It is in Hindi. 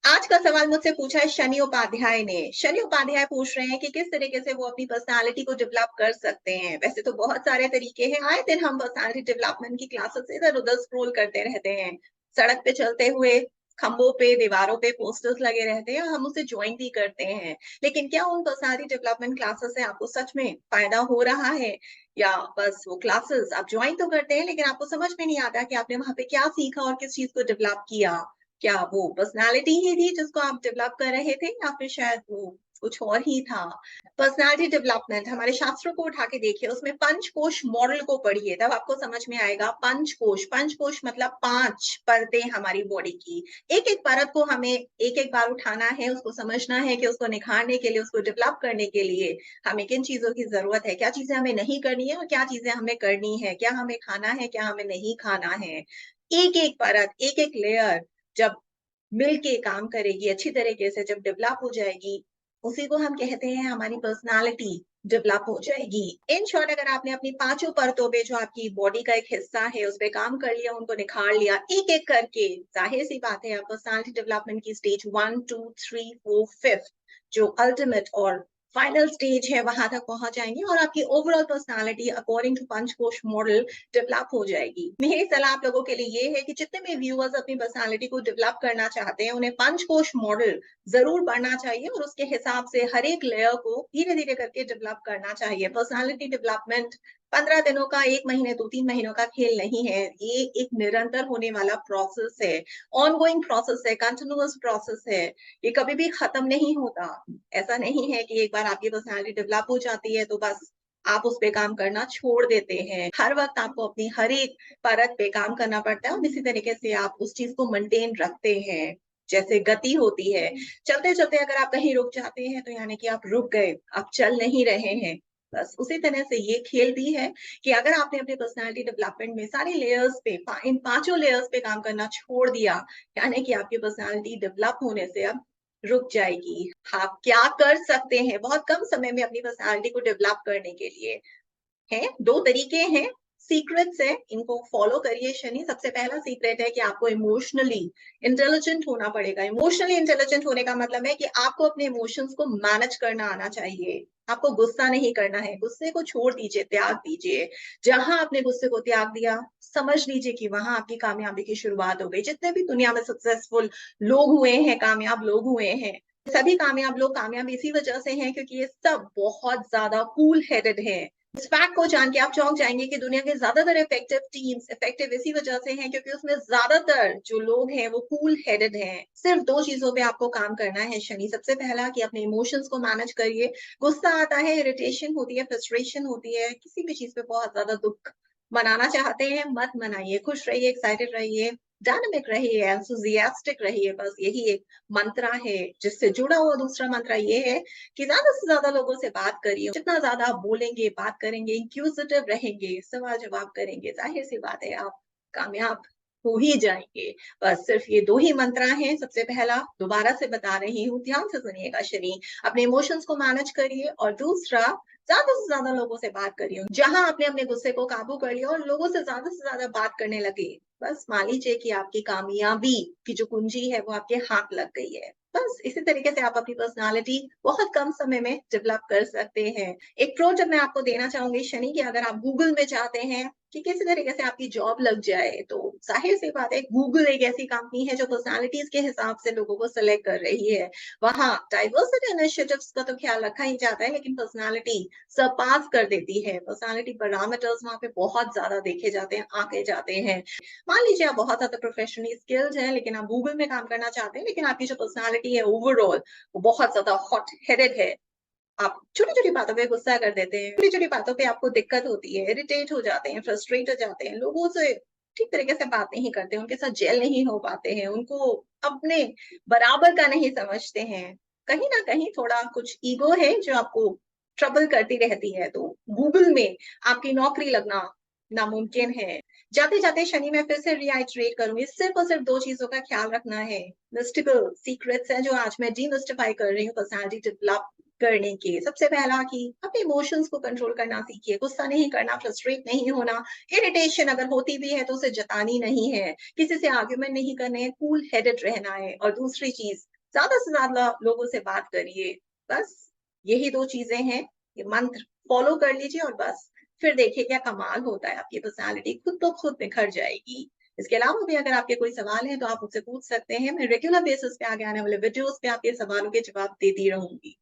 आज का सवाल मुझसे पूछा है शनि उपाध्याय ने। शनि उपाध्याय पूछ रहे हैं कि किस तरीके से वो अपनी पर्सनालिटी को डेवलप कर सकते हैं। वैसे तो बहुत सारे तरीके हैं, आए दिन हम पर्सनालिटी डेवलपमेंट की क्लासेस इधर-उधर स्क्रॉल करते रहते हैं। सड़क पे चलते हुए खंभों पे, दीवारों पे पोस्टर्स लगे रहते हैं, हम उसे जॉइन भी करते हैं। लेकिन क्या उन पर्सनालिटी डेवलपमेंट क्लासेस से आपको सच में फ़ायदा हो रहा है? या बस वो क्लासेस आप जॉइन तो करते हैं, लेकिन आपको समझ में नहीं आता कि आपने वहाँ पे क्या सीखा और किस चीज़ को डेवलप किया? क्या वो पर्सनैलिटी ही थी जिसको आप डेवलप कर रहे थे या फिर शायद वो कुछ और ही था? पर्सनैलिटी डेवलपमेंट हमारे शास्त्रों को उठा के देखिए, उसमें पंचकोश मॉडल को पढ़िए, तब आपको समझ में आएगा पंचकोश। पंचकोश मतलब 5 परतें हमारी बॉडी की। एक-एक परत को हमें एक-एक बार उठाना है, उसको समझना है कि उसको निखारने के लिए, उसको डेवलप करने के लिए हमें किन चीज़ों की ज़रूरत है, क्या चीज़ें हमें नहीं करनी है और क्या चीज़ें हमें करनी है, क्या हमें खाना है, क्या हमें नहीं खाना है। एक-एक परत, एक-एक लेयर जब मिल के काम करेगी अच्छी तरीके से जब डेवलप हो जाएगी, उसी को हम कहते हैं हमारी पर्सनैलिटी डेवलप हो जाएगी। इन शॉर्ट अगर आपने अपनी पाँचों परतों पे जो आपकी बॉडी का एक हिस्सा है, उस पे काम कर लिया, उनको निखार लिया एक-एक करके, ज़ाहिर-सी बात है आप पर्सनैलिटी डेवलपमेंट की स्टेज 1, 2, 3, 4, 5 जो अल्टीमेट और फाइनल स्टेज है, वहाँ तक पहुँच जाएँगे और आपकी ओवरऑल पर्सनैलिटी अकॉर्डिंग टू पंचकोश मॉडल डेवलप हो जाएगी। मेरी सलाह आप लोगों के लिए ये है कि जितने भी व्यूअर्स अपनी पर्सनैलिटी को डेवलप करना चाहते हैं, उन्हें पंचकोश मॉडल ज़रूर पढ़ना चाहिए और उसके हिसाब से हर एक लेयर को धीरे-धीरे करके डेवलप करना चाहिए। पर्सनैलिटी डेवलपमेंट 15 दिनों का, 1 महीने, 2-3 महीनों का खेल नहीं है। ये एक निरंतर होने वाला प्रोसेस है, ऑनगोइंग प्रोसेस है, कंटीन्यूअस प्रोसेस है। ये कभी भी खत्म नहीं होता। ऐसा नहीं है कि एक बार आपकी पर्सनैलिटी डेवलप हो जाती है, तो बस आप उस पे काम करना छोड़ देते हैं। हर वक़्त आपको अपनी हर एक परत पे काम करना पड़ता है और इसी तरीके से आप उस चीज़ को मेंटेन रखते हैं। जैसे गति होती है, चलते-चलते अगर आप कहीं रुक जाते हैं तो यानी कि आप रुक गए, आप चल नहीं रहे हैं। बस उसी तरह से ये खेल भी है कि अगर आपने अपनी पर्सनैलिटी डेवलपमेंट में सारे लेयर्स पे इन पाँचों लेयर्स पे काम करना छोड़ दिया, यानी कि आपकी पर्सनैलिटी डेवलप होने से अब रुक जाएगी। आप क्या कर सकते हैं बहुत कम समय में अपनी पर्सनैलिटी को डेवलप करने के लिए? हैं, 2 तरीके हैं, सीक्रेट्स हैं, इनको फ़ॉलो करिए शनि। सबसे पहला सीक्रेट है कि आपको इमोशनली इंटेलिजेंट होना पड़ेगा। इमोशनली इंटेलिजेंट होने का मतलब है कि आपको अपने इमोशंस को मैनेज करना आना चाहिए। आपको गुस्सा नहीं करना है, गुस्से को छोड़ दीजिए, त्याग दीजिए। जहाँ आपने गुस्से को त्याग दिया, समझ लीजिए कि वहाँ आपकी कामयाबी की शुरुआत हो गई। जितने भी दुनिया में सक्सेसफुल लोग हुए हैं, कामयाब लोग हुए हैं, सभी कामयाब लोग कामयाब इसी वजह से हैं क्योंकि ये सब बहुत ज़्यादा कूल हेडेड हैं। इस फैक्ट को जान के आप चौंक जाएँगे कि दुनिया के ज़्यादातर इफेक्टिव टीम्स इफेक्टिव इसी वजह से हैं क्योंकि उसमें ज़्यादातर जो लोग हैं वो कूल हेडेड हैं। सिर्फ़ 2 चीज़ों पे आपको काम करना है शनि। सबसे पहला कि अपने इमोशंस को मैनेज करिए। गुस्सा आता है, इरिटेशन होती है, फ्रस्ट्रेशन होती है, किसी भी चीज़ पे बहुत ज़्यादा दुःख मनाना चाहते हैं, मत मनाइए। खुश रहिए, एक्साइटेड रहिए, डायनामिक रहिए, एंथुसियास्टिक रहिए। बस यही एक मंत्रा है। जिससे जुड़ा हुआ दूसरा मंत्रा ये है कि ज़्यादा से ज़्यादा लोगों से बात करिए। जितना ज़्यादा आप बोलेंगे, बात करेंगे, इंक्विजिटिव रहेंगे, सवाल-जवाब करेंगे, ज़ाहिर-सी बात है आप कामयाब हो ही जाएँगे। बस सिर्फ़ ये 2 ही मंत्रा हैं। सबसे पहला दोबारा से बता रही हूँ, ध्यान से सुनिएगा शनि, अपने इमोशंस को मैनेज करिए और दूसरा ज़्यादा से ज़्यादा लोगों से बात करिए। जहाँ आपने अपने गुस्से को काबू कर लिया और लोगों से ज़्यादा बात करने लगे, बस मान लीजिए कि आपकी कामयाबी की जो कुंजी है वो आपके हाथ लग गई है। बस इसी तरीके से आप अपनी पर्सनैलिटी बहुत कम समय में डेवलप कर सकते हैं। एक प्रो टिप मैं आपको देना चाहूँगी शनि की अगर आप गूगल में चाहते हैं कि किसी तरीके से आपकी जॉब लग जाए, तो ज़ाहिर-सी बात है गूगल एक ऐसी कंपनी है जो पर्सनैलिटीज़ के हिसाब से लोगों को सेलेक्ट कर रही है। वहाँ डाइवर्सिटी इनिशिएटिव्स का तो ख्याल रखा ही जाता है लेकिन पर्सनैलिटी सरपास कर देती है। पर्सनैलिटी पैरामीटर्स वहाँ पे बहुत ज़्यादा देखे जाते हैं, आँके जाते हैं। मान लीजिए आप बहुत ज़्यादा प्रोफेशनली स्किल्ड हैं, लेकिन आप गूगल में काम करना चाहते हैं, लेकिन आपकी जो पर्सनैलिटी है ओवरऑल वो बहुत ज़्यादा हॉट हेडेड है। आप छोटी-छोटी बातों पे गुस्सा कर देते हैं, छोटी-छोटी बातों पे आपको दिक्कत होती है, इरिटेट हो जाते हैं, फ्रस्ट्रेट हो जाते हैं, लोगों से ठीक तरीके से बात नहीं करते, उनके साथ जेल नहीं हो पाते हैं, उनको अपने बराबर का नहीं समझते हैं। कहीं न कहीं थोड़ा कुछ ईगो है जो आपको ट्रबल करती रहती है, तो गूगल में आपकी नौकरी लगना नामुमकिन है। जाते-जाते शनि मैं फिर से रिआइटरेट करूँगी, सिर्फ़ और सिर्फ़ 2 चीज़ों का ख़्याल रखना है। मिस्टिकल सीक्रेट्स हैं जो आज मैं डीमिस्टिफ़ाई कर रही हूँ पर्सनैलिटी डेवलप करने के। सबसे पहला कि अपने इमोशंस को कंट्रोल करना सीखिए, गुस्सा नहीं करना, फ्रस्ट्रेट नहीं होना, इरिटेशन अगर होती भी है तो उसे जतानी नहीं है, किसी से आर्गुमेंट नहीं करने हैं, कूल हेडेड रहना है और दूसरी चीज़ ज़्यादा से ज़्यादा लोगों से बात करिए। बस यही 2 चीज़ें हैं, ये मंत्र फ़ॉलो कर लीजिए और बस फिर देखिए क्या कमाल होता है, आपकी पर्सनैलिटी खुद ब खुद निखर जाएगी। इसके अलावा भी अगर आपके कोई सवाल हैं तो आप मुझसे पूछ सकते हैं, मैं रेगुलर बेसिस पे आगे आने वाले वीडियोज़ पे आपके सवालों के जवाब देती रहूँगी।